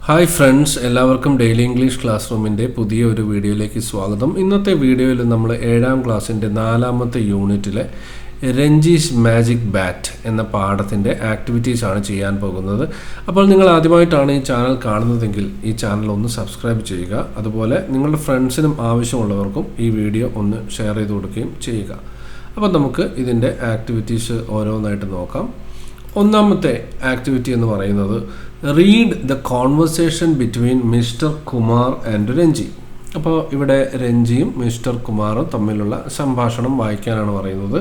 Hi friends, എല്ലാവർക്കും daily English class റൂമിൻ്റെ പുതിയ ഒരു വീഡിയോയിലേക്ക് സ്വാഗതം. ഇന്നത്തെ വീഡിയോയിൽ നമ്മൾ 7ാം ക്ലാസ്സിൻ്റെ 4ാമത്തെ യൂണിറ്റിലെ രഞ്ജീസ് മാജിക് ബാറ്റ് എന്ന പാഠത്തിൻ്റെ ആക്ടിവിറ്റീസാണ് ചെയ്യാൻ പോകുന്നത്. അപ്പോൾ നിങ്ങൾ ആദ്യമായിട്ടാണ് ഈ ചാനൽ കാണുന്നതെങ്കിൽ ഈ ചാനൽ ഒന്ന് സബ്സ്ക്രൈബ് ചെയ്യുക. അതുപോലെ നിങ്ങളുടെ ഫ്രണ്ട്സിനും ആവശ്യമുള്ളവർക്കും ഈ വീഡിയോ ഒന്ന് ഷെയർ ചെയ്ത് കൊടുക്കുകയും ചെയ്യുക. അപ്പോൾ നമുക്ക് ഇതിൻ്റെ ആക്ടിവിറ്റീസ് ഓരോന്നായിട്ട് നോക്കാം. ഒന്നാമത്തെ ആക്ടിവിറ്റി എന്ന് പറയുന്നത് read the conversation between mister Kumar and Ranji. അപ്പോൾ ഇവിടെ രഞ്ജിയും മിസ്റ്റർ കുമാറും തമ്മിലുള്ള സംഭാഷണം വായിക്കാനാണ് പറയുന്നത്.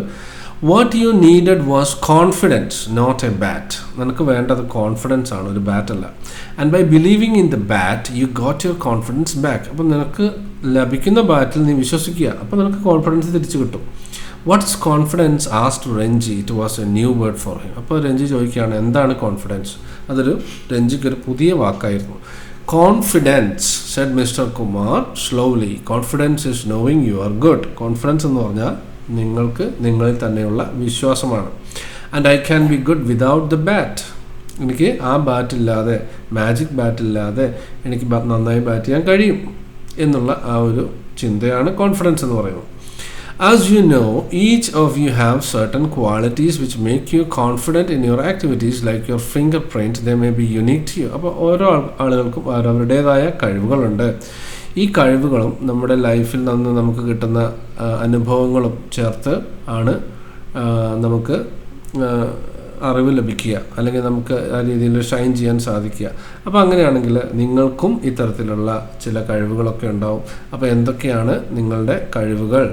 What you needed was confidence, not a bat. നിനക്ക് വേണ്ടത് കോൺഫിഡൻസ് ആണ്, ഒരു ബാറ്റ് അല്ല. And by believing in the bat you got your confidence back. അപ്പോൾ നിനക്ക് ലഭിക്കുന്ന ബാറ്റിൽ നീ വിശ്വസിക്കുക, അപ്പോൾ നിനക്ക് കോൺഫിഡൻസ് തിരിച്ചു കിട്ടും. What's confidence asked Ranji, it was a new word for him. അപ്പോൾ രഞ്ജി ചോദിക്കുകയാണ് എന്താണ് കോൺഫിഡൻസ്. അതൊരു രഞ്ജിക്കൊരു പുതിയ വാക്കായിരുന്നു. Confidence said mister Kumar slowly, confidence is knowing you are good. Confidence എന്ന് പറഞ്ഞാൽ നിങ്ങൾക്ക് നിങ്ങളിൽ തന്നെയുള്ള വിശ്വാസമാണ്. And I can be good without the bat. എനിക്ക് ആ ബാറ്റില്ലാതെ, മാജിക് ബാറ്റില്ലാതെ എനിക്ക് നന്നായി ബാറ്റ് ചെയ്യാൻ കഴിയും എന്നുള്ള ആ ഒരു ചിന്തയാണ് കോൺഫിഡൻസ് എന്ന് പറയുന്നത്. As you know, each of you have certain qualities which make you confident in your activities, like your fingerprint. They may be unique to you. അപ്പോൾ ഓരോ ആളുകൾക്കും അവരുടേതായ കഴിവുകളുണ്ട്. ഈ കഴിവുകളും നമ്മുടെ ലൈഫിൽ നിന്ന് നമുക്ക് കിട്ടുന്ന അനുഭവങ്ങളും ചേർത്ത് ആണ് നമുക്ക് അറിവ് ലഭിക്കുക, അല്ലെങ്കിൽ നമുക്ക് ആ രീതിയിൽ ഷൈൻ ചെയ്യാൻ സാധിക്കുക. അപ്പോൾ അങ്ങനെയാണെങ്കിൽ നിങ്ങൾക്കും ഇത്തരത്തിലുള്ള ചില കഴിവുകളൊക്കെ ഉണ്ടാവും. അപ്പോൾ എന്തൊക്കെയാണ് നിങ്ങളുടെ കഴിവുകൾ,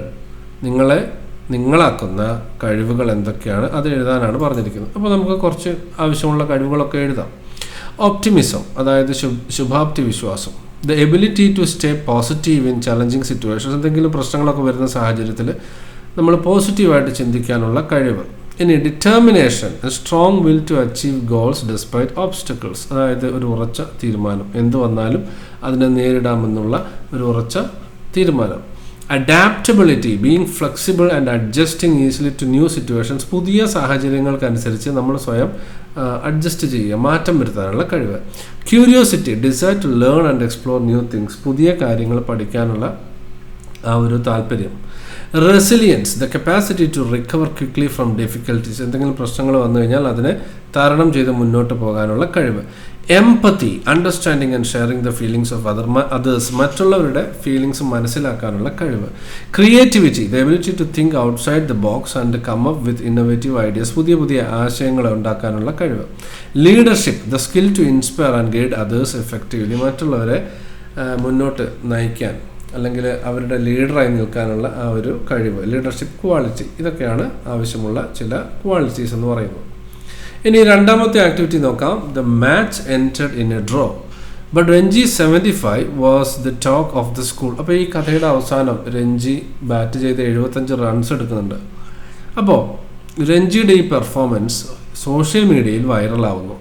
നിങ്ങളാക്കുന്ന കഴിവുകൾ എന്തൊക്കെയാണ്, അത് എഴുതാനാണ് പറഞ്ഞിരിക്കുന്നത്. അപ്പോൾ നമുക്ക് കുറച്ച് ആവശ്യമുള്ള കഴിവുകളൊക്കെ എഴുതാം. ഓപ്റ്റിമിസം, അതായത് ശുഭാപ്തി വിശ്വാസം. The ability to stay positive in challenging situations. എന്തെങ്കിലും പ്രശ്നങ്ങളൊക്കെ വരുന്ന സാഹചര്യത്തിൽ നമ്മൾ പോസിറ്റീവായിട്ട് ചിന്തിക്കാനുള്ള കഴിവ്. ഇനി determination, a strong will to achieve goals despite obstacles. അതായത് ഒരു ഉറച്ച തീരുമാനം, എന്ത് വന്നാലും അതിനെ നേരിടാമെന്നുള്ള ഒരു ഉറച്ച തീരുമാനം. Adaptability, being flexible and adjusting easily to new situations. പുതിയ സാഹചര്യങ്ങൾക്കനുസരിച്ച് നമ്മൾ സ്വയം അഡ്ജസ്റ്റ് ചെയ്യുക, മാറ്റം വരുത്താനുള്ള കഴിവ്. Curiosity, desire to learn and explore new things. പുതിയ കാര്യങ്ങൾ പഠിക്കാനുള്ള ആ ഒരു താല്പര്യം. Resilience, the capacity to recover quickly from difficulties. എന്തെങ്കിലും പ്രശ്നങ്ങൾ വന്നു കഴിഞ്ഞാൽ അതിനെ തരണം ചെയ്ത് മുന്നോട്ട് പോകാനുള്ള കഴിവ്. Empathy, understanding and sharing the feelings of others. മറ്റുള്ളവരുടെ ഫീലിങ്സ് മനസ്സിലാക്കാനുള്ള കഴിവ്. Creativity, the ability to think outside the box and come up with innovative ideas. പുതിയ പുതിയ ആശയങ്ങൾ ഉണ്ടാക്കാനുള്ള കഴിവ്. Leadership, the skill to inspire and guide others effectively. മറ്റുള്ളവരെ മുന്നോട്ട് നയിക്കാൻ അല്ലെങ്കിൽ അവരുടെ ലീഡറായി നിൽക്കാനുള്ള ആ ഒരു കഴിവ്, ലീഡർഷിപ്പ് ക്വാളിറ്റി. ഇതൊക്കെയാണ് ആവശ്യമുള്ള ചില ക്വാളിറ്റീസ് എന്ന് പറയുന്നത്. ഇനി രണ്ടാമത്തെ ആക്ടിവിറ്റി നോക്കാം. The match entered in A draw but Ranji 75 was the talk of the school. അപ്പോൾ ഈ കഥയുടെ അവസാനം രഞ്ജി ബാറ്റ് ചെയ്ത് 75 റൺസ് എടുക്കുന്നുണ്ട്. അപ്പോൾ രഞ്ജിയുടെ ഈ പെർഫോമൻസ് സോഷ്യൽ മീഡിയയിൽ വൈറലാവുന്നു.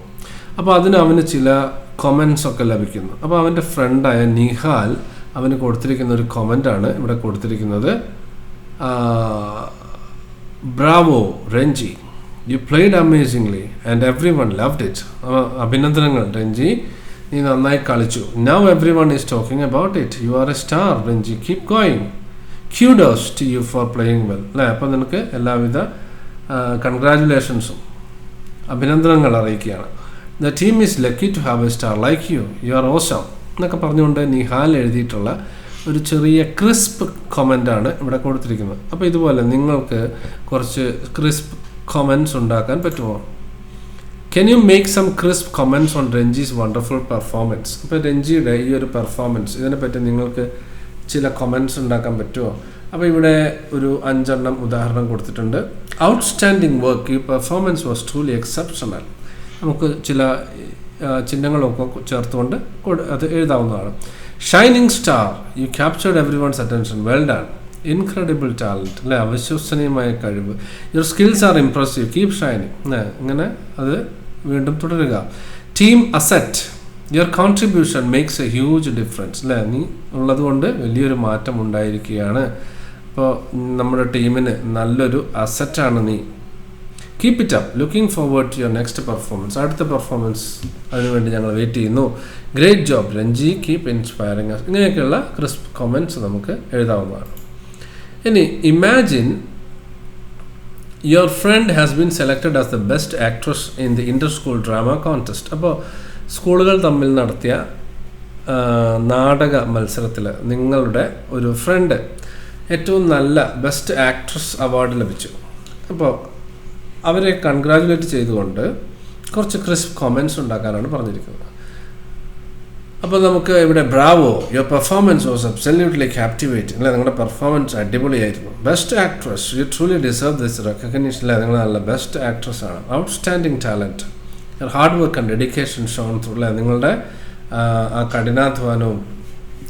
അപ്പോൾ അവന് ചില കൊമൻസ് ഒക്കെ ലഭിക്കുന്നു. അപ്പോൾ അവൻ്റെ ഫ്രണ്ടായ നിഹാൽ അവന് കൊടുത്തിരിക്കുന്ന ഒരു കൊമൻ്റാണ് ഇവിടെ കൊടുത്തിരിക്കുന്നത്. Bravo Ranji, you played amazingly and everyone loved it. അഭിനന്ദനങ്ങൾ രഞ്ജി, നീ നന്നായി കളിച്ചു. Now everyone is talking about it. You are a star Ranji, keep going. Kudos to you for playing well. അല്ലേ, അപ്പോൾ നിനക്ക് എല്ലാവിധ കൺഗ്രാജുലേഷൻസും അഭിനന്ദനങ്ങൾ അറിയിക്കുകയാണ്. The team is lucky to have a star like you, you are awesome എന്നൊക്കെ പറഞ്ഞുകൊണ്ട് നിഹാൽ എഴുതിയിട്ടുള്ള ഒരു ചെറിയ ക്രിസ്പ് കൊമൻ്റാണ് ഇവിടെ കൊടുത്തിരിക്കുന്നത്. അപ്പോൾ ഇതുപോലെ നിങ്ങൾക്ക് കുറച്ച് ക്രിസ്പ് കൊമൻസ് ഉണ്ടാക്കാൻ പറ്റുമോ? Can you make some crisp comments on Ranji's wonderful performance. അപ്പോൾ രഞ്ജിയുടെ ഈ ഒരു പെർഫോമൻസ്, ഇതിനെപ്പറ്റി നിങ്ങൾക്ക് ചില കൊമൻസ് ഉണ്ടാക്കാൻ പറ്റുമോ? അപ്പോൾ ഇവിടെ ഒരു 5 എണ്ണം ഉദാഹരണം കൊടുത്തിട്ടുണ്ട്. Outstanding work, you performance was truly exceptional. നമുക്ക് ചില ചിഹ്നങ്ങളൊക്കെ ചേർത്തുകൊണ്ട് അത് എഴുതാവുന്നതാണ്. Shining star, you captured everyone's attention, well done. Incredible talent, അല്ലെ, അവിശ്വസനീയമായ കഴിവ്. Your skills are impressive, keep shining. ഇങ്ങനെ അത് വീണ്ടും തുടരുക. Team asset, your contribution makes a huge difference. അല്ലേ, നീ ഉള്ളതുകൊണ്ട് വലിയൊരു മാറ്റം ഉണ്ടായിരിക്കുകയാണ്. അപ്പോൾ നമ്മുടെ ടീമിന് നല്ലൊരു അസറ്റാണ് നീ. Keep it up, looking forward to your next performance. അടുത്ത പെർഫോമൻസ് അതിനുവേണ്ടി ഞങ്ങൾ വെയിറ്റ് ചെയ്യുന്നു. Great job Ranji, keep inspiring us. ഇങ്ങനെയൊക്കെയുള്ള ക്രിസ്പ് കമൻറ്റ്സ് നമുക്ക് എഴുതാവുന്നതാണ്. ഇനി imagine your friend has been selected as the best actress in the inter school drama contest. അപ്പോൾ സ്കൂളുകൾ തമ്മിൽ നടത്തിയ നാടക മത്സരത്തിൽ നിങ്ങളുടെ ഒരു ഫ്രണ്ട് ഏറ്റവും നല്ല ബെസ്റ്റ് ആക്ട്രസ് അവാർഡ് ലഭിച്ചു. അപ്പോൾ അവരെ കൺഗ്രാജുലേറ്റ് ചെയ്തുകൊണ്ട് കുറച്ച് ക്രിസ്പ് കമൻറ്റ്സ് ഉണ്ടാക്കാനാണ് പറഞ്ഞിരിക്കുന്നത്. അപ്പോൾ നമുക്ക് ഇവിടെ bravo, your performance was absolutely captivating. അല്ലെ, നിങ്ങളുടെ പെർഫോമൻസ് അടിപൊളിയായിരുന്നു. Best actress, you truly deserve this recognition. അല്ലെ, നിങ്ങൾ നല്ല ബെസ്റ്റ് ആക്ട്രസ് ആണ്. Outstanding talent, hard work and dedication shown through. അല്ലെ, നിങ്ങളുടെ ആ കഠിനാധ്വാനവും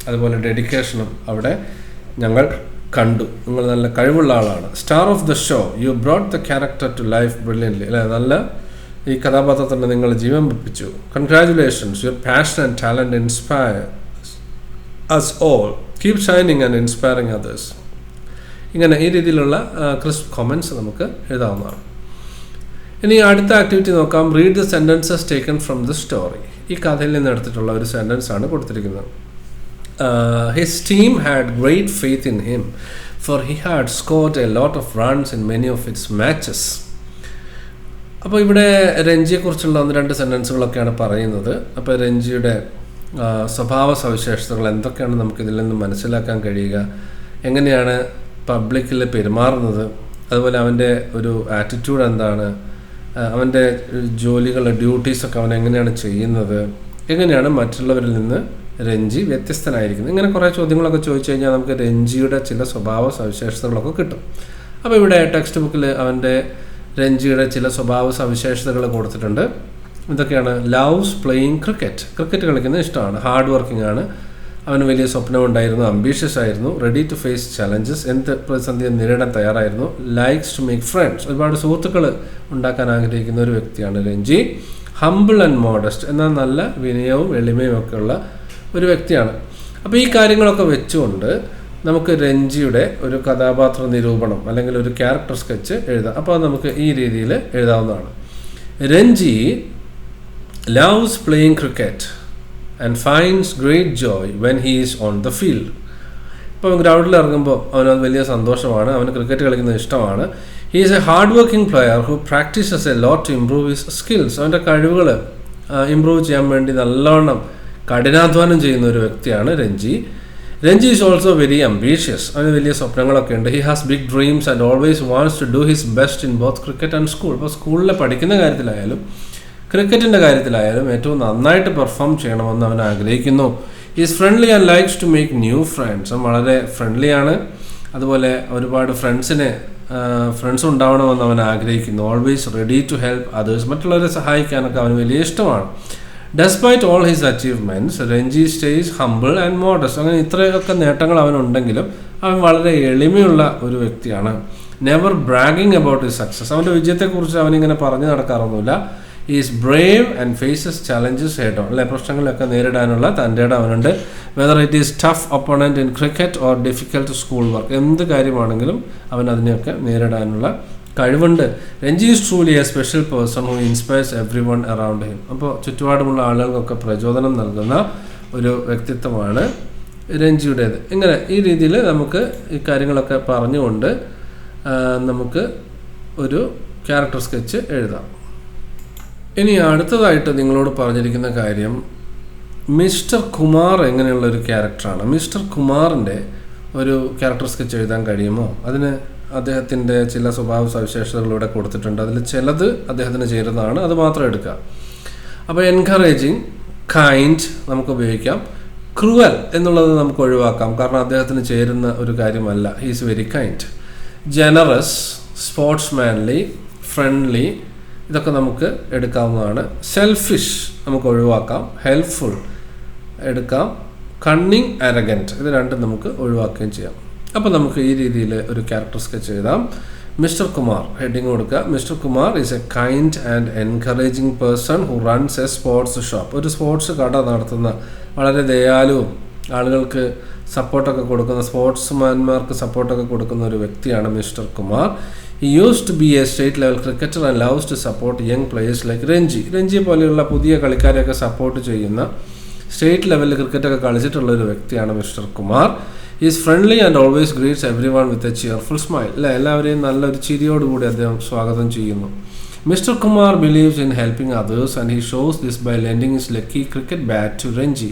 അതുപോലെ ഡെഡിക്കേഷനും അവിടെ ഞങ്ങൾ കണ്ടു. നിങ്ങൾ നല്ല കഴിവുള്ള ആളാണ്. Star of the show, you brought the character to life brilliantly. അല്ലെ, നല്ല ഈ കഥാപാത്രത്തിന് നിങ്ങൾ ജീവൻ വെപ്പിച്ചു. Congratulations, your passion and talent inspire us all, keep shining and inspiring others. ഇങ്ങനെ ഈ രീതിയിലുള്ള ക്രിസ്പ് കമൻറ്റ്സ് നമുക്ക് എഴുതാവുന്നതാണ്. ഇനി അടുത്ത ആക്ടിവിറ്റി നോക്കാം. Read the sentences taken from the story. ഈ കഥയിൽ നിന്ന് എടുത്തിട്ടുള്ള ഒരു സെൻറ്റൻസ് ആണ് കൊടുത്തിരിക്കുന്നത്. His team had great faith in him, for he had scored a lot of runs in many of its matches. അപ്പോൾ ഇവിടെ രഞ്ജിയെക്കുറിച്ചുള്ള 1-2 സെൻറ്റൻസുകളൊക്കെയാണ് പറയുന്നത്. അപ്പോൾ രഞ്ജിയുടെ സ്വഭാവ സവിശേഷതകൾ എന്തൊക്കെയാണ് നമുക്കിതിൽ നിന്ന് മനസ്സിലാക്കാൻ കഴിയുക, എങ്ങനെയാണ് പബ്ലിക്കിൽ പെരുമാറുന്നത്, അതുപോലെ അവൻ്റെ ഒരു ആറ്റിറ്റ്യൂഡ് എന്താണ്, അവൻ്റെ ജോലികൾ ഡ്യൂട്ടീസൊക്കെ അവൻ എങ്ങനെയാണ് ചെയ്യുന്നത്, എങ്ങനെയാണ് മറ്റുള്ളവരിൽ നിന്ന് രഞ്ജി വ്യത്യസ്തനായിരിക്കുന്നത്. ഇങ്ങനെ കുറേ ചോദ്യങ്ങളൊക്കെ ചോദിച്ചു കഴിഞ്ഞാൽ നമുക്ക് രഞ്ജിയുടെ ചില സ്വഭാവ സവിശേഷതകളൊക്കെ കിട്ടും. അപ്പോൾ ഇവിടെ ടെക്സ്റ്റ് ബുക്കിൽ അവൻ്റെ രഞ്ജിയുടെ ചില സ്വഭാവ സവിശേഷതകൾ കൊടുത്തിട്ടുണ്ട്. ഇതൊക്കെയാണ്: ലവ്സ് പ്ലേയിങ് ക്രിക്കറ്റ്, ക്രിക്കറ്റ് കളിക്കുന്നത് ഇഷ്ടമാണ്. ഹാർഡ് വർക്കിംഗ് ആണ്, അവന് വലിയ സ്വപ്നമുണ്ടായിരുന്നു. അംബീഷ്യസ് ആയിരുന്നു. റെഡി ടു ഫേസ് ചലഞ്ചസ്, എന്ത് പ്രതിസന്ധിയെ നേരിടാൻ തയ്യാറായിരുന്നു. ലൈക്സ് ടു മേക്ക് ഫ്രണ്ട്സ്, ഒരുപാട് സുഹൃത്തുക്കൾ ഉണ്ടാക്കാൻ ആഗ്രഹിക്കുന്ന ഒരു വ്യക്തിയാണ് രഞ്ജി. ഹംബിൾ ആൻഡ് മോഡസ്റ്റ്, എന്നാൽ നല്ല വിനയവും എളിമയും ഒക്കെ ഉള്ള ഒരു വ്യക്തിയാണ്. അപ്പോൾ ഈ കാര്യങ്ങളൊക്കെ വെച്ചുകൊണ്ട് നമുക്ക് രഞ്ജിയുടെ ഒരു കഥാപാത്ര നിരൂപണം അല്ലെങ്കിൽ ഒരു ക്യാരക്ടർ സ്കെച്ച് എഴുതാം. അപ്പോൾ നമുക്ക് ഈ രീതിയിൽ എഴുതാവുന്നതാണ്. Ranji loves playing cricket and finds great Joy when he is on the field. ഇപ്പോൾ ഗ്രൗണ്ടിൽ ഇറങ്ങുമ്പോൾ അവനത് വലിയ സന്തോഷമാണ്. അവന് ക്രിക്കറ്റ് കളിക്കുന്നത് ഇഷ്ടമാണ്. He is a hard working player who practises a lot to improve his skills. അവൻ്റെ കഴിവുകൾ ഇംപ്രൂവ് ചെയ്യാൻ വേണ്ടി നല്ലവണ്ണം കഠിനാധ്വാനം ചെയ്യുന്ന ഒരു വ്യക്തിയാണ് Ranji. Ranji is also very ambitious, അവന് വലിയ സ്വപ്നങ്ങളൊക്കെ ഉണ്ട്. He has big dreams and always wants to do his best in both cricket and school. ഇപ്പോൾ സ്കൂളിലെ പഠിക്കുന്ന കാര്യത്തിലായാലും ക്രിക്കറ്റിൻ്റെ കാര്യത്തിലായാലും ഏറ്റവും നന്നായിട്ട് പെർഫോം ചെയ്യണമെന്ന് അവൻ ആഗ്രഹിക്കുന്നു. Is friendly and likes to make new friends. അവൻ വളരെ ഫ്രണ്ട്ലിയാണ്, അതുപോലെ ഒരുപാട് ഫ്രണ്ട്സ് ഉണ്ടാവണമെന്ന് അവൻ ആഗ്രഹിക്കുന്നു. Always ready to help others, മറ്റുള്ളവരെ സഹായിക്കാനൊക്കെ അവന് വലിയ ഇഷ്ടമാണ്. Despite all his achievements Ranji stays humble and modest. അങ്ങനെ ഇത്രയൊക്കെ നേട്ടങ്ങൾ അവനുണ്ടെങ്കിലും അവൻ വളരെ എളിമയുള്ള ഒരു വ്യക്തിയാണ്. Never bragging about his success, അവൻ്റെ വിജയത്തെക്കുറിച്ച് അവനിങ്ങനെ പറഞ്ഞു നടക്കാറൊന്നുമില്ല. Is brave and faces challenges head on, അല്ലെ, പ്രശ്നങ്ങളൊക്കെ നേരിടാനുള്ള തൻ്റെ ഇടം അവനുണ്ട്. Whether it is tough opponent in cricket or difficult school work, എന്ത് കാര്യമാണെങ്കിലും അവൻ അതിനെയൊക്കെ നേരിടാനുള്ള കഴിവുണ്ട്. Ranji is truly a special person who inspires everyone around him. അപ്പോൾ ചുറ്റുപാടുമുള്ള ആളുകൾക്കൊക്കെ പ്രചോദനം നൽകുന്ന ഒരു വ്യക്തിത്വമാണ് രഞ്ജിയുടേത്. ഇങ്ങനെ ഈ രീതിയിൽ നമുക്ക് ഈ കാര്യങ്ങളൊക്കെ പറഞ്ഞുകൊണ്ട് നമുക്ക് ഒരു ക്യാരക്ടർ സ്കെച്ച് എഴുതാം. ഇനി അടുത്തതായിട്ട് നിങ്ങളോട് പറഞ്ഞിരിക്കുന്ന കാര്യം മിസ്റ്റർ കുമാർ എങ്ങനെയുള്ള ഒരു ക്യാരക്ടറാണ്. മിസ്റ്റർ കുമാറിൻ്റെ ഒരു ക്യാരക്ടർ സ്കെച്ച് എഴുതാൻ കഴിയുമോ? അതിന് അദ്ദേഹത്തിൻ്റെ ചില സ്വഭാവ സവിശേഷതകൾ ഇവിടെ കൊടുത്തിട്ടുണ്ട്. അതിൽ ചിലത് അദ്ദേഹത്തിന് ചേരുന്നതാണ്, അത് മാത്രം എടുക്കുക. അപ്പോൾ എൻകറേജിങ്, കൈൻഡ് നമുക്ക് ഉപയോഗിക്കാം. ക്രൂവൽ എന്നുള്ളത് നമുക്ക് ഒഴിവാക്കാം, കാരണം അദ്ദേഹത്തിന് ചേരുന്ന ഒരു കാര്യമല്ല. He is very kind. Generous, sportsmanly, friendly, ഇതൊക്കെ നമുക്ക് എടുക്കാവുന്നതാണ്. സെൽഫിഷ് നമുക്ക് ഒഴിവാക്കാം. ഹെൽപ്ഫുൾ എടുക്കാം. കണ്ണിങ്, അരഗൻറ്റ്, ഇത് രണ്ടും നമുക്ക് ഒഴിവാക്കുകയും ചെയ്യാം. അപ്പോൾ നമുക്ക് ഈ രീതിയിൽ ഒരു ക്യാരക്ടർ സ്കെച്ച് എഴുതാം. മിസ്റ്റർ കുമാർ, ഹെഡിങ് കൊടുക്കുക. Mister Kumar is A kind and encouraging person who runs A sports shop. ഒരു സ്പോർട്സ് കട നടത്തുന്ന വളരെ ദയാലുവും ആളുകൾക്ക് സപ്പോർട്ടൊക്കെ കൊടുക്കുന്ന, സ്പോർട്സ്മാൻമാർക്ക് സപ്പോർട്ടൊക്കെ കൊടുക്കുന്ന ഒരു വ്യക്തിയാണ് mister Kumar. He used to be a state level cricketer and loves to support young players like Renji. Ranji പോലെയുള്ള പുതിയ കളിക്കാരെയൊക്കെ സപ്പോർട്ട് ചെയ്യുന്ന സ്റ്റേറ്റ് ലെവലിൽ ക്രിക്കറ്റൊക്കെ കളിച്ചിട്ടുള്ള ഒരു വ്യക്തിയാണ് mister Kumar. Is friendly and always greets everyone with a cheerful smile. അല്ലേ, എല്ലാവരെയും നല്ലൊരു ചിരിയോടുകൂടി അദ്ദേഹം സ്വാഗതം ചെയ്യുന്നു. Mr. Kumar believes in helping others and he shows this by lending his lucky cricket bat to Renji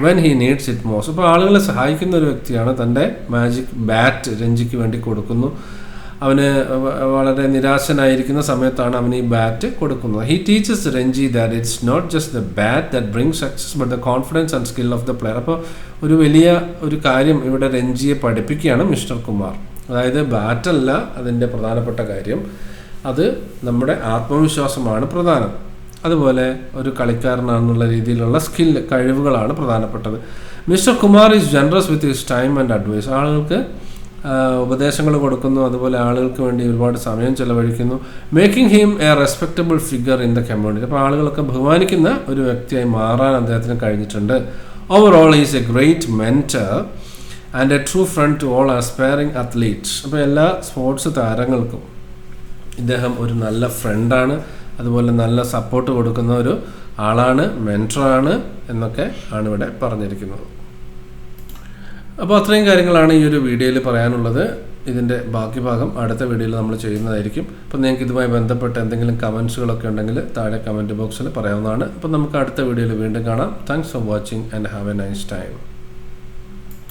when he needs it most. അപ്പോൾ ആളുകളെ സഹായിക്കുന്ന ഒരു വ്യക്തിയാണ്. തൻ്റെ മാജിക് ബാറ്റ് രഞ്ജിക്ക് വേണ്ടി കൊടുക്കുന്നു. അവന് വളരെ നിരാശനായിരിക്കുന്ന സമയത്താണ് അവന് ഈ ബാറ്റ് കൊടുക്കുന്നത്. He teaches Ranji that it's not just the bat that brings success but the confidence and skill of the player. അപ്പോൾ ഒരു വലിയ ഒരു കാര്യം ഇവിടെ രഞ്ജിയെ പഠിപ്പിക്കുകയാണ് മിസ്റ്റർ കുമാർ. അതായത് ബാറ്റല്ല അതിൻ്റെ പ്രധാനപ്പെട്ട കാര്യം, അത് നമ്മുടെ ആത്മവിശ്വാസമാണ് പ്രധാനം. അതുപോലെ ഒരു കളിക്കാരനാണെന്നുള്ള രീതിയിലുള്ള കഴിവുകളാണ് പ്രധാനപ്പെട്ടത്. Mister Kumar is generous with his time and advice. ആളുകൾക്ക് ഉപദേശങ്ങൾ കൊടുക്കുന്നു, അതുപോലെ ആളുകൾക്ക് വേണ്ടി ഒരുപാട് സമയം ചെലവഴിക്കുന്നു. Making him a respectable figure in the community. അപ്പോൾ ആളുകളൊക്കെ ബഹുമാനിക്കുന്ന ഒരു വ്യക്തിയായി മാറാൻ അദ്ദേഹത്തിന് കഴിഞ്ഞിട്ടുണ്ട്. Overall is a great mentor and a true friend to all aspiring athletes. അപ്പോൾ എല്ലാ സ്പോർട്സ് താരങ്ങൾക്കും ഇദ്ദേഹം ഒരു നല്ല ഫ്രണ്ടാണ്, അതുപോലെ നല്ല സപ്പോർട്ട് കൊടുക്കുന്ന ഒരു ആളാണ്, മെൻറ്ററാണ് എന്നൊക്കെ ആണ് ഇവിടെ പറഞ്ഞിരിക്കുന്നത്. അപ്പോൾ അത്രയും കാര്യങ്ങളാണ് ഈ ഒരു വീഡിയോയിൽ പറയാനുള്ളത്. ഇതിൻ്റെ ബാക്കി ഭാഗം അടുത്ത വീഡിയോയിൽ നമ്മൾ ചെയ്യുന്നതായിരിക്കും. അപ്പോൾ നിങ്ങൾക്ക് ഇതുമായി ബന്ധപ്പെട്ട് എന്തെങ്കിലും കമൻസുകളൊക്കെ ഉണ്ടെങ്കിൽ താഴെ കമൻറ്റ് ബോക്സിൽ പറയാവുന്നതാണ്. അപ്പോൾ നമുക്ക് അടുത്ത വീഡിയോയിൽ വീണ്ടും കാണാം. Thanks for watching and have A nice time.